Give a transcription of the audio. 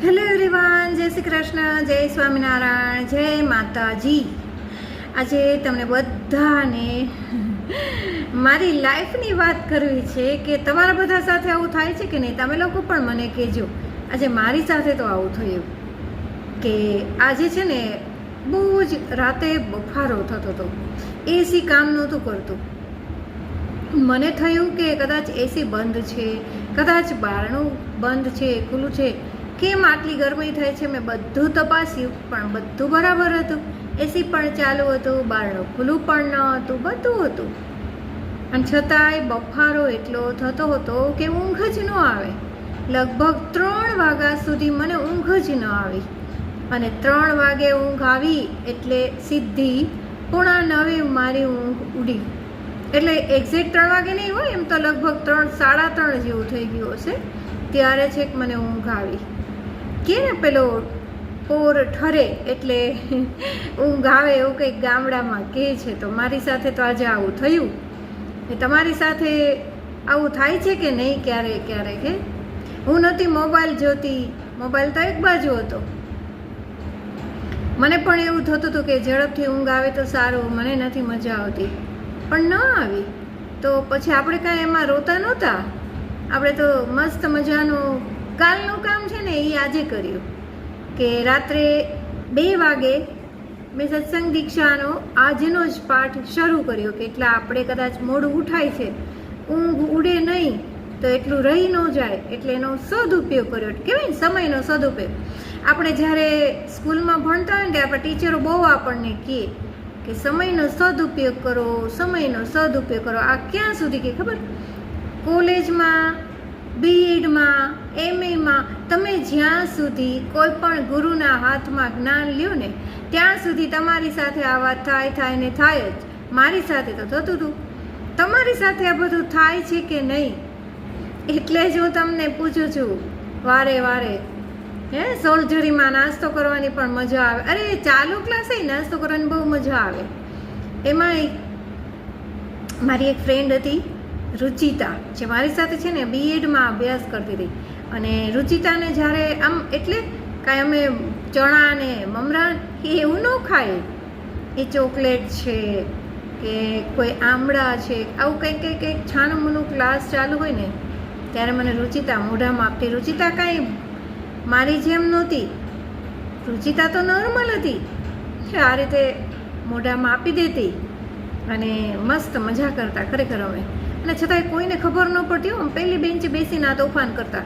Hello everyone, જય શ્રી કૃષ્ણ, જય સ્વામિનારાયણ, જય માતાજી. આજે તમને બધાને મારી લાઈફની વાત કરવી છે કે તમારા બધા સાથે આવું થાય છે કે નહીં. તમે લોકો પણ મને કહેજો. આજે મારી સાથે તો આવું થયું કે આજે છે ને બહુ જ રાતે બફારો થતો હતો, એસી કામ નહોતું કરતું. મને થયું કે કદાચ એસી બંધ છે, કદાચ બારણું બંધ છે, ખુલ્લું છે, કેમ આટલી ગરમી થાય છે. મેં બધું તપાસ્યું પણ બધું બરાબર હતું. એસી પણ ચાલુ હતું, બારણું ખુલ્લું પણ ન હતું, બધું હતું. અને છતાંય બફારો એટલો થતો હતો કે ઊંઘ જ ન આવે. લગભગ 3 વાગ્યા સુધી મને ઊંઘ જ ન આવી. અને 3 વાગે ઊંઘ આવી એટલે સીધી 8:45 મારી ઊંઘ ઉડી. એટલે એક્ઝેક્ટ 3 વાગે નહીં હોય, એમ તો લગભગ 3, 3:30 જેવું થઈ ગયું હશે. ત્યારે છેક મને ઊંઘ આવી. કે ને પેલો પોર ઠરે એટલે ઊંઘ આવે એવું કંઈક ગામડામાં કહે છે. તો મારી સાથે તો આજે આવું થયું. તમારી સાથે આવું થાય છે કે નહીં? ક્યારેક ક્યારેક હું નહોતી મોબાઈલ જોતી, મોબાઈલ તો એક બાજુ હતો. મને પણ એવું થતું હતું કે ઝડપથી ઊંઘ આવે તો સારું, મને નથી મજા આવતી, પણ ન આવી. તો પછી આપણે કાંઈ એમાં રોતા નહોતા. આપણે તો મસ્ત મજાનું કાલનું કામ છે ને એ આજે કર્યું કે રાત્રે 2 વાગે મેં સત્સંગ દીક્ષાનો આજનો જ પાઠ શરૂ કર્યો કે એટલા આપણે કદાચ મોડું ઉઠાય છે, ઊંઘ ઉડે નહીં તો એટલું રહી ન જાય, એટલે એનો સદુપયોગ કર્યો. કહેવાય ને સમયનો સદુપયોગ. આપણે જ્યારે સ્કૂલમાં ભણતા હોય ને ત્યારે આપણા ટીચરો બહુ આપણને કહે કે સમયનો સદુપયોગ કરો, સમયનો સદુપયોગ કરો. આ ક્યાં સુધી કે ખબર? કોલેજમાં, બીએડમાં, એમએમાં તમે જ્યાં સુધી કોઈ પણ ગુરુના હાથમાં જ્ઞાન લ્યો ને ત્યાં સુધી તમારી સાથે આ વાત થાય ને થાય જ. મારી સાથે તો થતું હતું. તમારી સાથે આ બધું થાય છે કે નહીં? એટલે જ હું તમને પૂછું છું વારે વારે. સોલ્જરીમાં નાસ્તો કરવાની પણ મજા આવે. અરે ચાલુ ક્લાસે નાસ્તો કરવાની બહુ મજા આવે. એમાંય મારી એક ફ્રેન્ડ હતી રુચિતા, જે મારી સાથે છે ને બીએડમાં અભ્યાસ કરતી હતી. અને રુચિતાને જ્યારે આમ એટલે કાંઈ અમે ચણા ને મમરા એવું ન ખાય, એ ચોકલેટ છે કે કોઈ આમળા છે, આવું કંઈક છાનું મૂનું ક્લાસ ચાલુ હોય ને ત્યારે મને રુચિતા મોઢામાં આપતી. રુચિતા કાંઈ મારી જેમ નહોતી, રુચિતા તો નોર્મલ હતી, આ રીતે મોઢામાં આપી દેતી અને મસ્ત મજા કરતા ખરેખર અમે. અને છતાંય કોઈને ખબર ન પડતી. હું પહેલી બેન્ચે બેસીને આ તોફાન કરતા